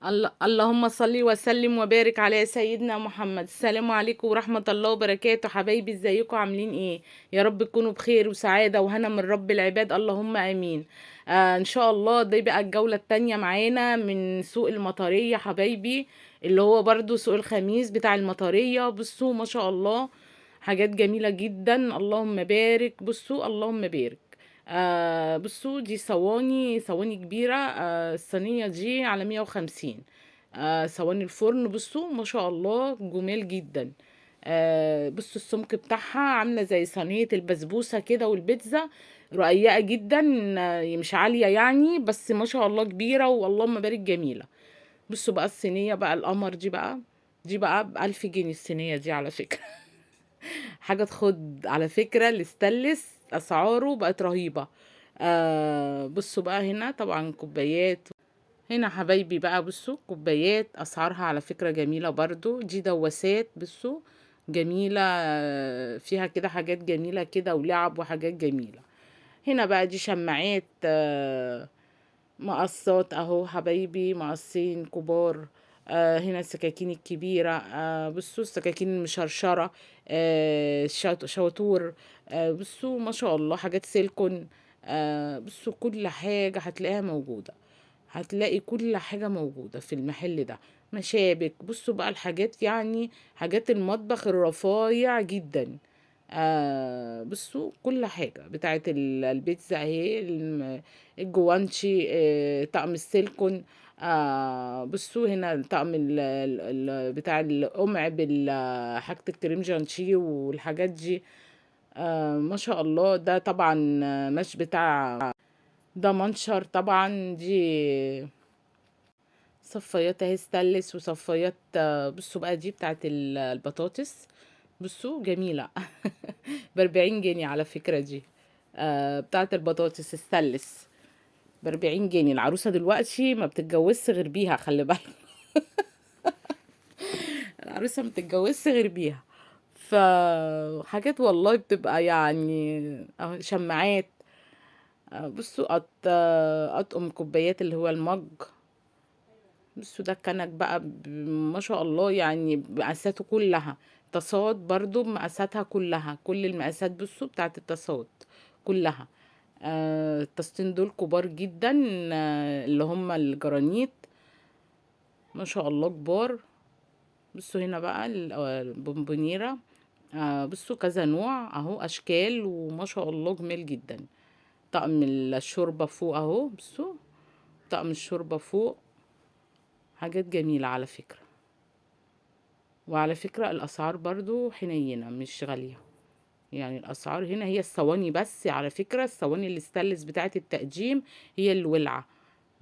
اللهم صل وسلم وبارك على سيدنا محمد. السلام عليكم ورحمة الله وبركاته. حبايبي ازيكم عاملين ايه؟ يا رب تكونوا بخير وسعادة وهنا من رب العباد، اللهم امين. ان شاء الله دي بقى الجولة التانية معانا من سوق المطرية حبايبي، اللي هو برضو سوق الخميس بتاع المطرية. بصوا ما شاء الله، حاجات جميلة جدا، اللهم بارك. بصوا اللهم بارك. بصوا دي صواني كبيرة. الصينية دي على 150. صواني الفرن بصوا ما شاء الله جمال جدا. بصوا السمك بتاعها عاملة زي صينية البسبوسة كده والبيتزا، رقيقة جدا. مش عالية يعني، بس ما شاء الله كبيرة واللهم بارك جميلة. بصوا بقى الصينية بقى القمر دي بقى ب1000 جنيه الصينية دي على فكرة. حاجة تخد على فكرة. الاستانلس أسعاره بقت رهيبة. بصوا بقى هنا طبعا كوبايات. هنا حبايبي بقى بصوا كوبايات أسعارها على فكرة جميلة برضو. دي دواسات بصوا جميلة، فيها كده حاجات جميلة كده ولعب وحاجات جميلة. هنا بقى دي شماعات، مقصات اهو حبايبي، مقصين كبار. هنا السكاكين الكبيرة. بصوا السكاكين المشرشرة. شواتور. بصوا ما شاء الله حاجات سيلكون. بصوا كل حاجة هتلاقيها موجودة. هتلاقي كل حاجة موجودة في المحل ده. مشابك بصوا بقى الحاجات، يعني حاجات المطبخ الرفايع جدا. بصوا كل حاجة بتاعت البيتزا اهي، الجوانشي، طقم السيليكون. بصوا هنا طقم بتاع القمع حاجة الكريم جانشي والحاجات دي. ما شاء الله ده طبعا مش بتاع، ده منشر طبعا. دي صفايات اهي ستانلس وصفايات. بصوا بقى دي بتاعت البطاطس. بصوا جميلة. ب40 جنيه على فكرة دي. بتاعت البطاطس ستانلس ب40 جنيه. العروسة دلوقتي ما بتتجوزش غير بيها، خلي بالك. العروسة ما بتتجوزش غير بيها. فحاجات والله بتبقى يعني شماعات. بصوا أطقم كوبايات اللي هو المج. بصوا ده الكنك بقى ما شاء الله، يعني بمقاساته كلها. تصاد برضو بمقاساتها كلها، كل المقاسات بصوا بتاعت التصاد كلها. الطاستين دول كبار جدا. اللي هم الجرانيت ما شاء الله كبار. بصوا هنا بقى البونبونيرة. بصوا كذا نوع اهو اشكال وما شاء الله جميل جدا. طقم الشوربة فوق اهو بصوا، طقم الشوربة فوق حاجات جميلة على فكرة. وعلى فكرة الأسعار برضو حنينة مش غالية. يعني الأسعار هنا هي الصواني بس، على فكرة الصواني الاستانلس بتاعة التقديم هي الولعة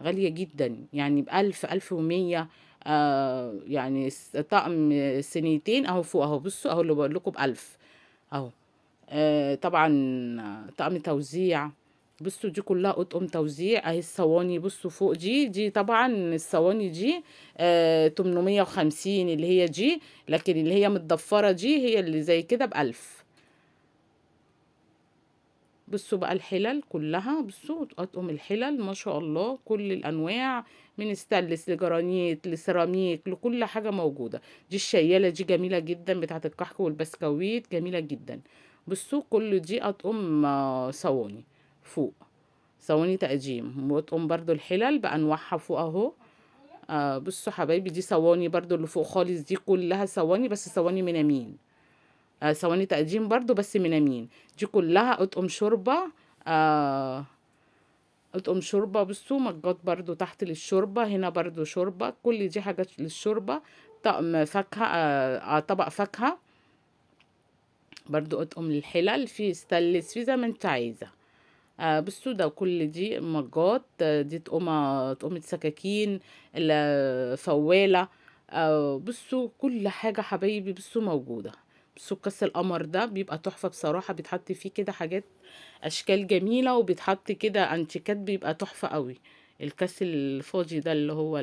غالية جدا، يعني ب1000 1100. يعني طقم صينيتين اهو فوق اهو بصوا اهو اللي بقول لكم ب1000 اهو. طبعا طقم توزيع. بصوا دي كلها اطقم توزيع اهي. الصواني بصوا فوق دي طبعا الصواني دي 850 اللي هي دي، لكن اللي هي متضفرة دي هي اللي زي كده ب1000. بصوا بقى الحلل كلها، بصوا اطقم الحلل ما شاء الله كل الانواع، من ستانلس لجرانيت لسيراميك لكل حاجه موجوده. دي الشياله دي جميله جدا بتاعه الكحك والبسكويت، جميله جدا. بصوا كل دي اطقم صواني فوق، صواني تقديم. واطقم برضو الحلل بانواعها فوق اهو. بصوا حبايبي دي صواني برضو اللي فوق خالص، دي كلها صواني بس صواني منامين. صواني تقديم برضو بس منامين. دي كلها اطقم شوربة. آه اطقم شوربة بصوا مجات برضو تحت للشوربة، هنا برضو شوربة، كل دي حاجات للشوربة. طقم فاكهة، طبق فاكهة برضو. اطقم للحلل في ستانلس في زي ما انت عايزة. بصوا ده كل دي مجات. دي طقمة سكاكين الفوالة. بصوا كل حاجة حبايبي بصوا موجودة. بصوا كاس القمر ده بيبقى تحفة بصراحة، بيتحط فيه كده حاجات أشكال جميلة، وبيتحط كده أنتيكات بيبقى تحفة قوي. الكاس الفاضي ده اللي هو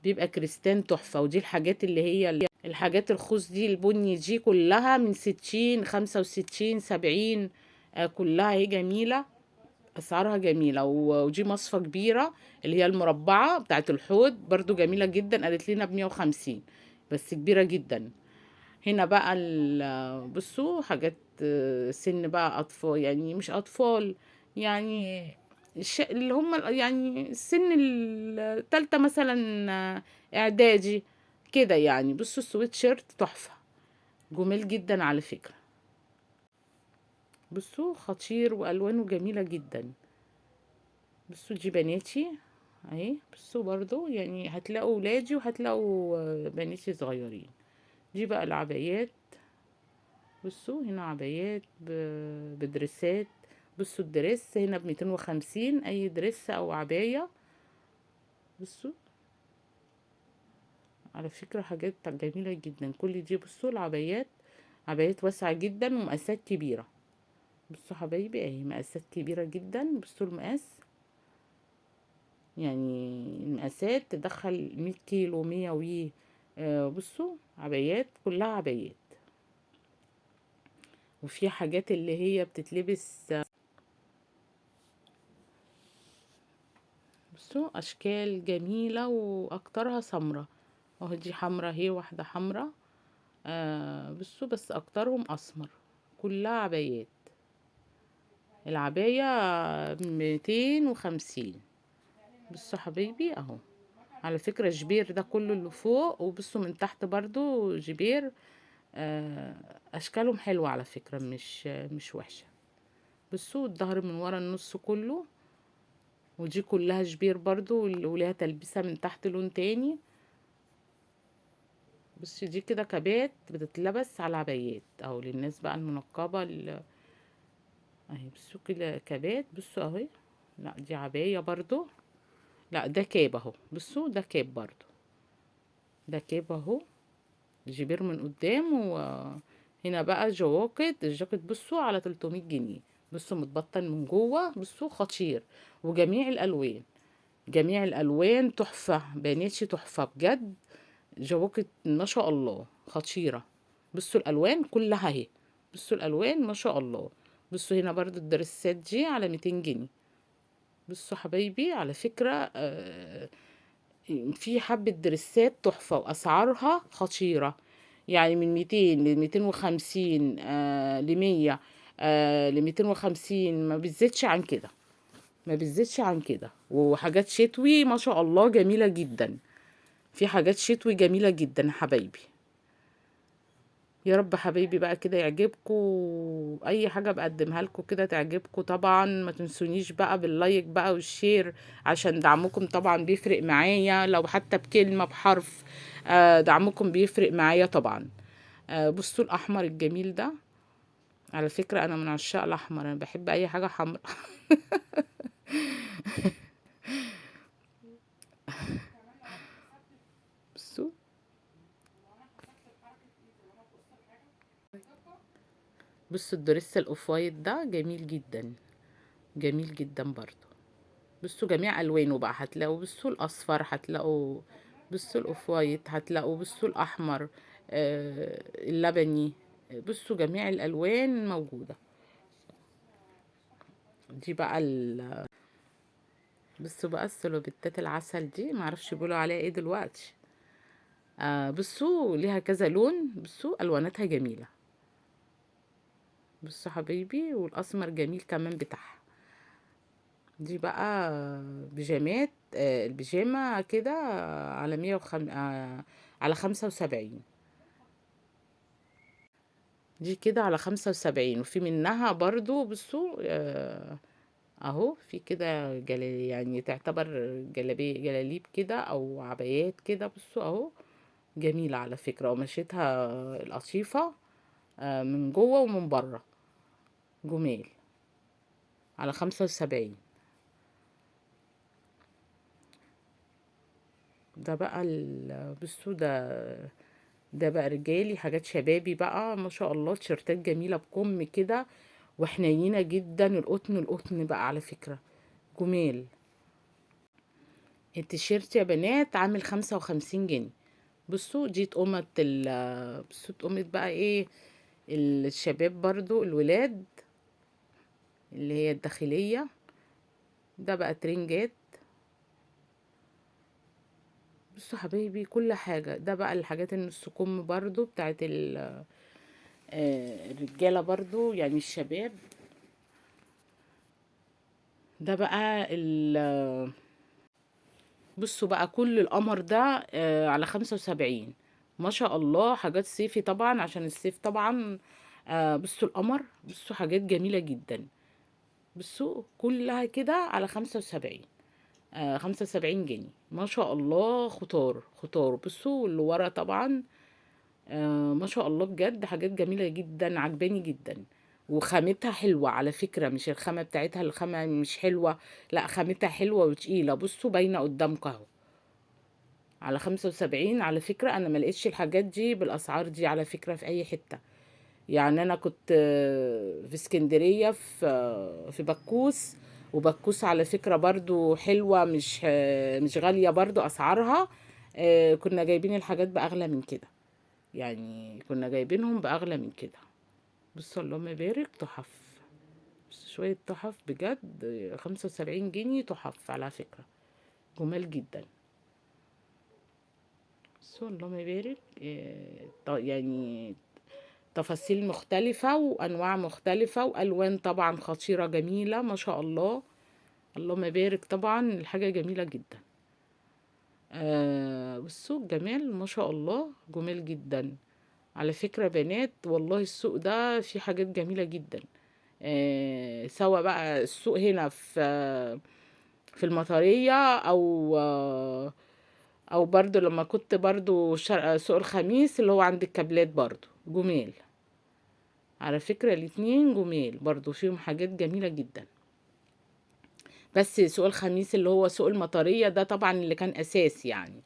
بيبقى كريستال تحفة. ودي الحاجات اللي هي الحاجات الخوص دي البني دي كلها من 60 65 70. كلها هي جميلة. اسعارها جميله، ودي مصفى كبيره اللي هي المربعه بتاعه الحوض برضو جميله جدا، قالت لنا ب150 بس كبيره جدا. هنا بقى بصوا حاجات سن بقى اطفال، يعني مش اطفال، يعني اللي هم يعني السن التالتة مثلا، اعدادي كده يعني. بصوا السويت شيرت تحفة، جميل جدا على فكرة. بصوا خطير والوانه جميلة جدا. بصوا دي بناتي اهي، بصوا برضو يعني هتلاقوا ولادي وهتلاقوا بناتي صغيرين. دي بقى العبايات، بصوا هنا عبايات بدريسات. بصوا الدريس هنا ب250، اي دريس او عباية. بصوا على فكرة حاجات جميلة جدا كل دي. بصوا العبايات، عبايات واسعة جدا ومقاسات كبيرة. بصوا حبايبي اهي مقاسات كبيرة جدا. بصوا المقاس، يعني المقاسات تدخل 100 كيلو، 100 وي. بصوا عبايات كلها عبايات. وفي حاجات اللي هي بتتلبس. بصوا اشكال جميلة واكترها سمرة اهو. دي حمرا اهي، واحدة حمرا. بصوا بس اكترهم اسمر. كلها عبايات. العباية 250. بصوا حبايبي اهو. على فكرة الجبير ده كله اللي فوق، وبصوا من تحت برضو جبير. آه اشكالهم حلوة على فكرة، مش وحشة. بصوا الظهر من ورا النص كله، ودي كلها جبير برضو وليها تلبسة من تحت لون تاني. بصي دي كده كبات بتتلبس على العبايات او للناس بقى المنقبة اهي. بصوا كده كبات. بصوا اهي. لا دي عباية برضو. لا ده كاب اهو. بصوا ده كاب برضو. ده كاب اهو، جبير من قدام. وهنا بقى جواكت. الجاكيت بصوا على 300 جنيه. بصوا متبطن من جوه. بصوا خطير، وجميع الالوان. جميع الالوان تحفة بناتي، تحفة بجد. جواكت ما شاء الله خطيرة. بصوا الالوان كلها اهي. بصوا الالوان ما شاء الله. بصوا هنا برضو الدرسات دي على 200 جنيه. بصوا حبايبي على فكرة في حبة درسات تحفة وأسعارها خطيرة. يعني من 200 ل250 ل100 ل250، ما بتزيدش عن كده. ما بتزيدش عن كده. وحاجات شتوي ما شاء الله جميلة جدا. في حاجات شتوي جميلة جدا يا حبايبي. يا رب حبايبي بقى كده يعجبكم. اي حاجة بقدمها لكم كده تعجبكم طبعا. ما تنسونيش بقى باللايك بقى والشير، عشان دعمكم طبعا بيفرق معايا، لو حتى بكلمة بحرف. دعمكم بيفرق معايا طبعا. بصوا الاحمر الجميل ده. على فكرة انا من عشاق الاحمر، انا بحب اي حاجة حمرا. بصوا. بصوا الدريس الاوف وايت ده جميل جدا. جميل جدا برضو. بصوا جميع الوانه بقى هتلاقوا. بصوا الاصفر هتلاقوا. بصوا الاوف وايت هتلاقوا. بصوا الاحمر، اللبني. بصوا جميع الالوان موجوده. دي بقى بصوا بقى السلوبيتات العسل دي، معرفش بيقولوا عليها ايه دلوقتي. بصوا ليها كذا لون. بصوا الواناتها جميله. بصوا حبيبي، والاسمر جميل كمان بتاعها. دي بقى بيجامات. البيجامة كده على 105 على 75. دي كده على 75. وفي منها برضو بصوا اهو في كده يعني تعتبر جلاليب كده او عبايات كده. بصوا اهو جميلة على فكرة، ومشيتها القطيفة من جوه ومن بره. جمال على 75. ده بقى بصوا ده بقى رجالي، حاجات شبابي بقى ما شاء الله. تيشرتات جميلة بكم كده وحنينة جدا. القطن بقى على فكرة جمال. التيشيرت يا بنات عامل 55 جنيه. بصوا دي تقومة بصوا تقومة بقى ايه الشباب برضو الولاد، اللي هي الداخلية. ده بقى ترنجات. بصوا حبايبي كل حاجة. ده بقى الحاجات النص كم برضو بتاعت الرجالة برضو، يعني الشباب. ده بقى بصوا بقى كل القمر ده على 75. ما شاء الله، حاجات صيفي طبعا عشان الصيف طبعا. بصوا القمر، بصوا حاجات جميلة جدا. بصوا كلها كده على 75. 75 جنيه. ما شاء الله، خطار خطار. بصوا اللي ورا طبعا. ما شاء الله بجد، حاجات جميلة جدا، عجباني جدا. وخامتها حلوة على فكرة، مش الخامة بتاعتها الخامة مش حلوة. لا، خامتها حلوة وتقيلة. بصوا باينة قدامكم اهو. على 75 على فكرة. انا ما لقيتش الحاجات دي بالاسعار دي على فكرة في اي حتة. يعني انا كنت في اسكندرية في بكوس. وبكوس على فكرة برضو حلوة، مش غالية برضو اسعارها. كنا جايبين الحاجات باغلى من كده. يعني كنا جايبينهم باغلى من كده. بصوا اللهم بارك، تحف. بس شوية تحف بجد. 75 جنيه تحف على فكرة. جمال جدا. بصوا اللهم بارك. يعني تفاصيل مختلفة وأنواع مختلفة وألوان طبعا خطيرة جميلة ما شاء الله. اللهم بارك. طبعا الحاجة جميلة جدا. بصوا الجمال ما شاء الله، جمال جدا. على فكرة بنات والله السوق ده فيه حاجات جميلة جدا. سواء بقى السوق هنا في المطرية او برضو لما كنت برضو سوق الخميس اللي هو عند الكابلات برضو جمال. على فكرة الاتنين جمال برضو، فيهم حاجات جميلة جدا. بس سوق الخميس اللي هو سوق المطرية ده طبعا اللي كان اساس يعني.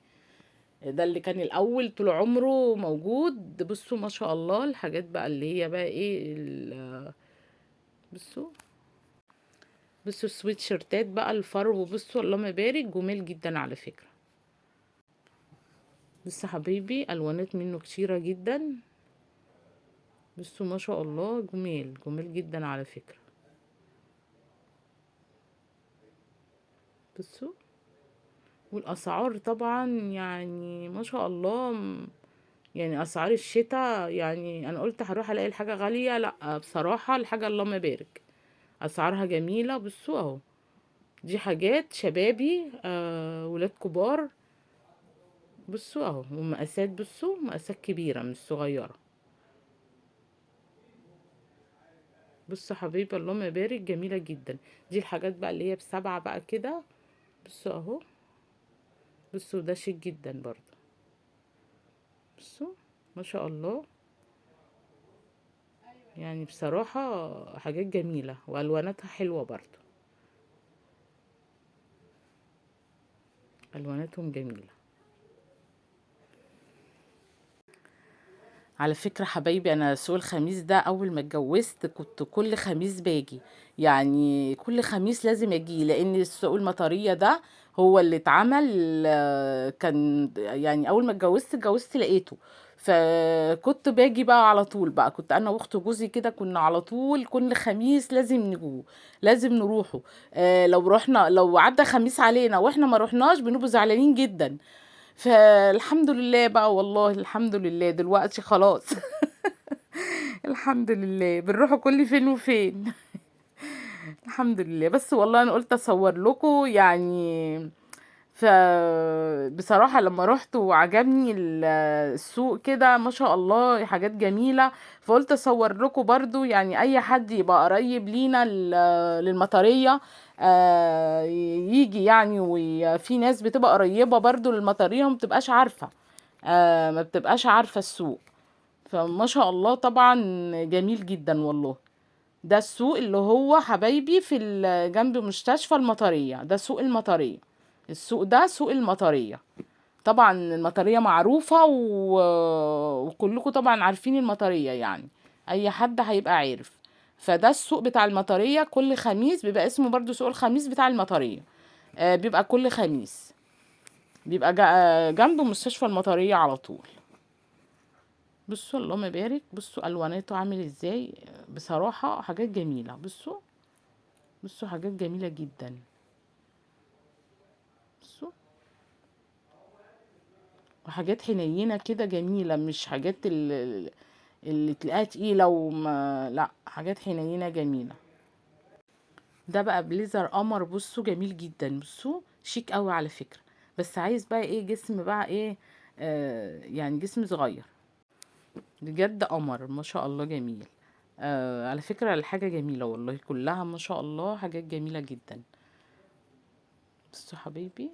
ده اللي كان الاول طول عمره موجود. بصوا ما شاء الله الحاجات بقى اللي هي بقى ايه بصوا. بصوا السويت شيرتات بقى الفرو. بصوا اللهم بارك، جمال جدا على فكرة. بصوا حبيبي الوانات منه كتيرة جدا. بصوا ما شاء الله، جمال جمال جدا على فكرة. بصوا. والاسعار طبعا يعني ما شاء الله. يعني اسعار الشتاء، يعني انا قلت هروح الاقي الحاجة غالية، لا بصراحة الحاجة اللهم بارك اسعارها جميلة. بصوا اهو. دي حاجات شبابي، ولاد كبار. بصوا اهو. ومقاسات، بصوا مقاسات كبيرة مش صغيرة. بصوا حبيبي اللهم بارك، جميلة جدا. دي الحاجات بقى اللي هي ب7 بقى كده. بصوا اهو. بصوا ده شيك جدا برضو. بصوا ما شاء الله. يعني بصراحة حاجات جميلة والواناتها حلوة برضو. الواناتهم جميلة. على فكرة حبايبي، انا سوق الخميس ده اول ما اتجوزت كنت كل خميس باجي. يعني كل خميس لازم اجي، لان السوق المطرية ده هو اللي اتعمل. كان يعني اول ما اتجوزت لقيته. فكنت باجي بقى على طول بقى. كنت انا واخت جوزي كده كنا على طول كل خميس لازم نجوه. لازم نروحه. لو عدى خميس علينا واحنا ما روحناش بنبقوا زعلانين جدا. فالحمد لله بقى، والله الحمد لله دلوقتي خلاص. الحمد لله بنروحوا كل فين وفين. الحمد لله. بس والله انا قلت اصور لكم يعني. فبصراحة لما رحت وعجبني السوق كده ما شاء الله، حاجات جميلة. فقلت اصور لكم برضو، يعني اي حد يبقى قريب لينا للمطرية يجي يعني. وفي ناس بتبقى قريبة برضو للمطرية وما بتبقاش عارفة. ما بتبقاش عارفة السوق. فما شاء الله طبعا جميل جدا والله. ده السوق اللي هو حبايبي جنب مستشفى المطرية. ده سوق المطرية. السوق ده سوق المطرية. طبعا المطرية معروفة وكلكم طبعا عارفين المطرية يعني. اي حد هيبقى عارف. فده السوق بتاع المطرية كل خميس بيبقى اسمه برضو سوق الخميس بتاع المطرية. بيبقى كل خميس. بيبقى جنب مستشفى المطرية على طول. بصوا اللهم بارك. بصوا الواناته عامل ازاي. بصراحة حاجات جميلة. بصوا. بصوا حاجات جميلة جدا. وحاجات حنينة كده جميلة، مش حاجات اللي تلاقيها تقيلة وما لا، حاجات حنينة جميلة. ده بقى بليزر قمر، بصوا جميل جدا، بصوا شيك قوي على فكرة. بس عايز بقى ايه جسم بقى ايه، يعني جسم صغير. بجد قمر ما شاء الله جميل. على فكرة الحاجة جميلة والله، كلها ما شاء الله حاجات جميلة جدا. بصوا حبيبي،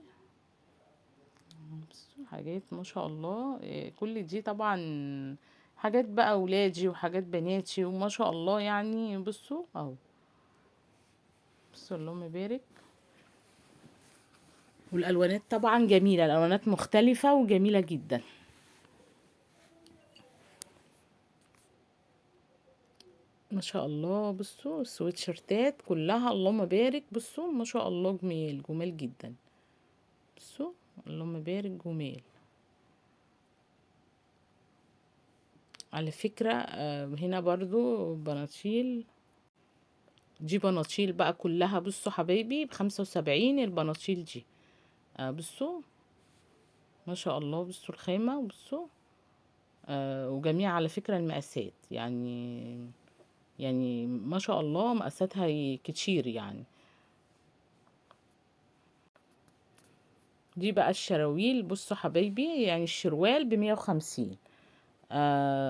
بصوا حاجات ما شاء الله. كل دي طبعا حاجات بقى ولادي وحاجات بناتي وما شاء الله يعني. بصوا اهو، بصوا اللهم بارك. والالوانات طبعا جميلة، الالوانات مختلفة وجميلة جدا. ما شاء الله، بصوا السويتشيرتات كلها اللهم بارك، بصوا ما شاء الله جميل جمال جدا. بصوا اللهم بارك جمال. على فكرة هنا برضو بناطيل، دي بناطيل بقى كلها. بصوا حبايبي ب75 البناطيل دي. بصوا ما شاء الله، بصوا الخامة، بصوا وجميع على فكرة المقاسات يعني ما شاء الله مقاساتها كتير يعني. دي بقى الشراويل، بصوا حبايبي يعني الشروال ب150.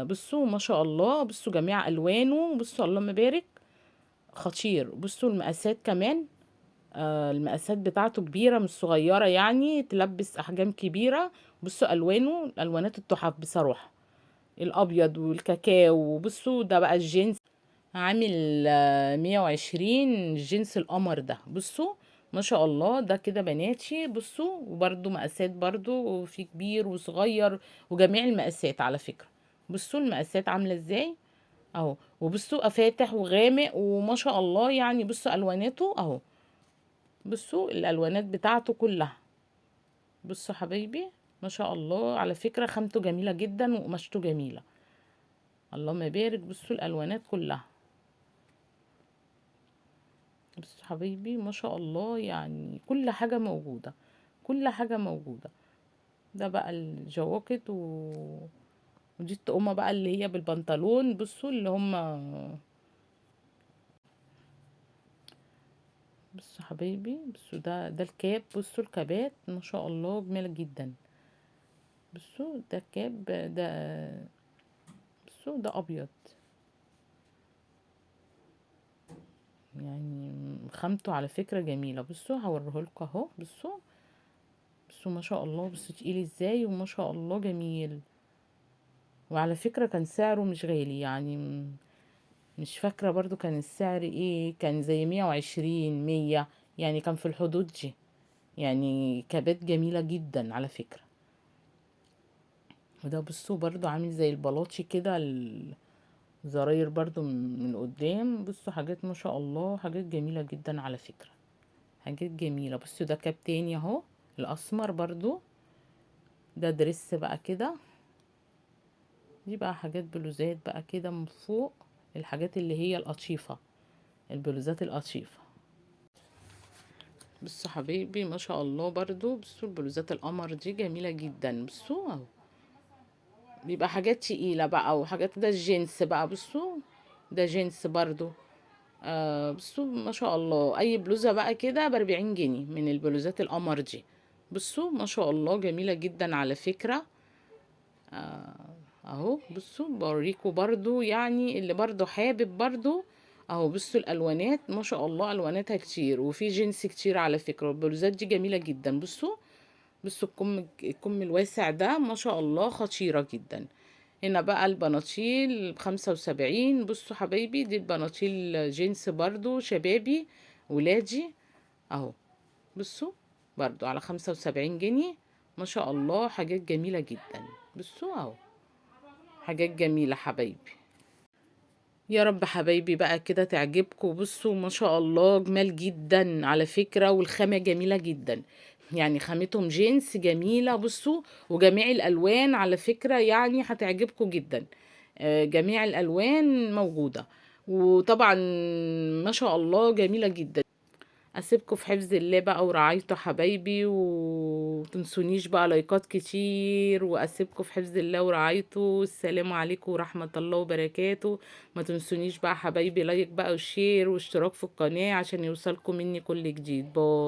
بصوا ما شاء الله، بصوا جميع الوانه، بصوا اللهم بارك خطير. بصوا المقاسات كمان، المقاسات بتاعته كبيرة مش صغيرة، يعني تلبس احجام كبيرة. بصوا الوانه، الالوانات التحف بصراحة، الابيض والكاكاو. بصوا ده بقى الجينز عامل 120، جنس القمر ده. بصوا ما شاء الله، ده كده بناتي. بصوا وبرده مقاسات برضو، في كبير وصغير وجميع المقاسات على فكرة. بصوا المقاسات عاملة ازاي اهو. وبصوا فاتح وغامق وما شاء الله يعني. بصوا الواناته اهو، بصوا الالوانات بتاعته كلها. بصوا حبايبي ما شاء الله، على فكرة خامته جميلة جدا وقماشته جميلة اللهم بارك. بصوا الالوانات كلها، بصوا حبايبي ما شاء الله يعني كل حاجة موجودة، كل حاجة موجودة. ده بقى الجواكت ودي التقومة بقى اللي هي بالبنطلون. بصوا اللي هم، بصوا حبايبي، بصوا ده الكاب. بصوا الكابات ما شاء الله جميلة جدا. بصوا ده الكاب ده، بصوا ده ابيض يعني خامته على فكرة جميلة. بصوا هوريهولكوا اهو، بصوا ما شاء الله، بصوا تقيل ازاي وما شاء الله جميل. وعلى فكرة كان سعره مش غالي يعني، مش فاكرة برضو كان السعر ايه، كان زي 120 100 يعني، كان في الحدود دي يعني. كابات جميلة جدا على فكرة. وده بصوا برضو عامل زي البلاطي كده، الزراير برضو من قدام. بصوا حاجات ما شاء الله، حاجات جميلة جدا على فكرة، حاجات جميلة. بصوا ده كاب تاني اهو، الاسمر برضو، ده درس بقى كده. دي بقى حاجات بلوزات بقى كده من فوق، الحاجات اللي هي القطيفة، البلوزات القطيفة. بصوا حبيبي ما شاء الله برضو، بصوا البلوزات القمر دي جميلة جدا. بصوا اهو، بيبقى حاجات تقيلة بقى وحاجات. ده الجنس بقى، بصوا ده جنس برضو. بصوا ما شاء الله، اي بلوزة بقى كده ب40 جنيه من البلوزات القمر دي. بصوا ما شاء الله جميلة جدا على فكرة. اهو بصوا بوريكوا برضو يعني، اللي برضو حابب برضو اهو. بصوا الالوانات ما شاء الله، الواناتها كتير وفي جنس كتير على فكرة. البلوزات دي جميلة جدا. بصوا الكم الواسع ده ما شاء الله خطيرة جدا. هنا بقى البناطيل ب75. بصوا حبايبي دي البناطيل جينز برضو شبابي ولادي اهو. بصوا برضو على 75 جنيه ما شاء الله، حاجات جميلة جدا. بصوا اهو، حاجات جميلة حبايبي. يا رب حبايبي بقى كده تعجبكم. بصوا ما شاء الله جمال جدا على فكرة، والخامة جميلة جدا يعني، خامتهم جينز جميلة. بصوا وجميع الألوان على فكرة يعني هتعجبكم جدا. جميع الألوان موجودة، وطبعا ما شاء الله جميلة جدا. أسيبكم في حفظ الله بقى ورعايته حبايبي، ومتنسونيش بقى لايكات كتير، وأسيبكم في حفظ الله ورعايته، والسلام عليكم ورحمة الله وبركاته. ما تنسونيش بقى حبايبي لايك بقى وشير واشتراك في القناة عشان يوصلكم مني كل جديد. باي.